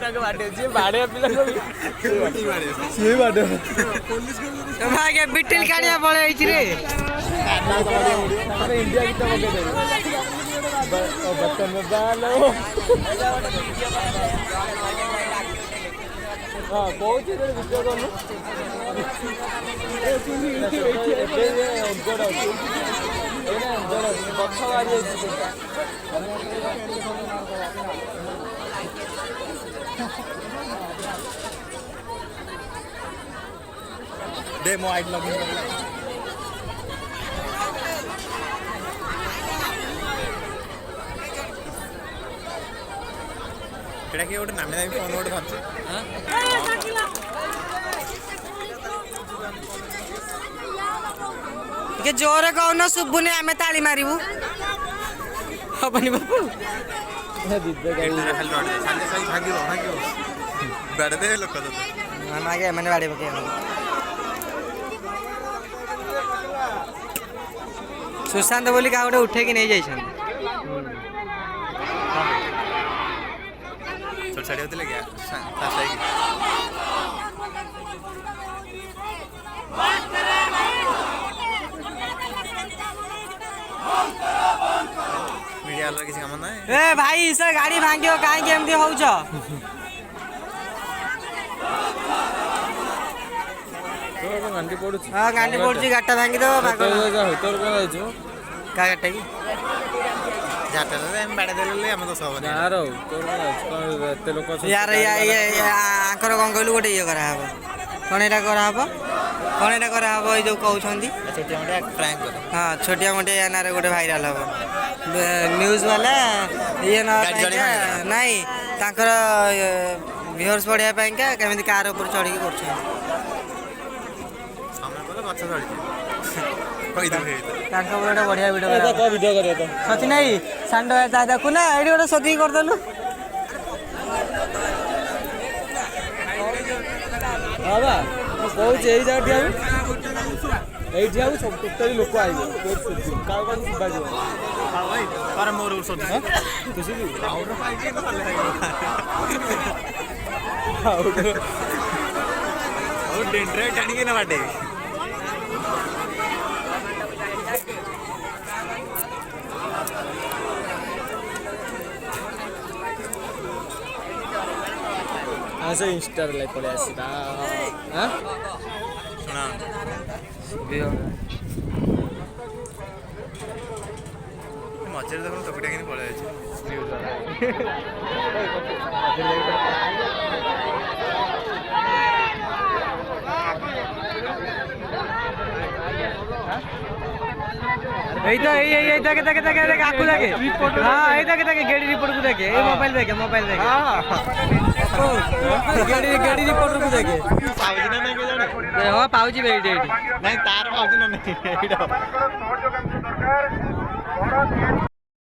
ତାଙ୍କ ବାଡେ ଯିଏ ବାଡେଆ ପିଲା ସିଏ ବାଡେ ତମେ ଆଜ୍ଞା ବିଟିଲ କାଣିଆ ପଳେଇ ଆଇଛି ରେ ଇଣ୍ଡିଆ ଗୀତ ପକେଇଦେବେ ବତନ ବାଲୋ ହଁ କହୁଛି ଭିଡ଼ିଓ କରୁନୁ ଗଛ ବାହାରି ଯାଇଛି दे मो आइड लॉगिन कर केड़ा के ओटे नामे नामे फोन ओटे भाबछ हां के जोरे कहन सुबुने आमे ताली मारिबू हबनी बाबू ए दिदे गाड़ी खाली रोड साले सही भागियो बाडे दे लोक तो हम आगे माने बाडे पके सुशांत बोली का गोटे उठे कि नहीं जाइछन छोड़ छाड़ी होते लगे फास्ट आएगी मीडिया वाला किसी काम ना है ए भाई इसे गाड़ी भांगियो काहे के एमदी होउछ तो गांडी पडुछ हां गांडी पडुची गाटा भांगी दो भागो जा होतर को आइछो का गाटा की जाटा रे हम बाडे देले हम तो सब यार तोर को एते लोक यार ये आंकर गंगलु गोटे ये करा हबो कोन एटा करा हबो ए जो कहउ छंदी छोटिया मोटे प्रैंक कर हां छोटिया मोटे याना रे गोटे वायरल हबो न्यूज़ वाला ये ना नहीं तांकर व्यूअर्स बढ़िया पाइका केमिति कार ऊपर चढ़ी के करछ सामने बोले गछ चढ़ी कहि दे तांका बोले बढ़िया वीडियो करा तो वीडियो करे तो सच नहीं सांडो दादा को ना एडी गोटे सदी कर दलु बाबा बहुत एई जाटिया एइठी आउ सब टोटली लोक आइबे बहुत सदी का का बाजो हां भाई पर मोर सदी खुशी भी आउट पाई के नले आउट और डेंड्रे टाणी के ना बाटे आसे इंस्टा रे पळे आसीबा हां सुना वीडियो मजेर देखो टोकटा के पळे आछि न्यूज़ वाला এই দেখ কাকু দেখে হ্যাঁ এই দেখ গেড়ি রিপোর্ট কো দেখে এই মোবাইল দেখে হ্যাঁ গেড়ি রিপোর্ট কো দেখে পাউজি না নাই জানে হ্যাঁ পাউজি বেইডি নাই তার পাউজি না নাই এইটা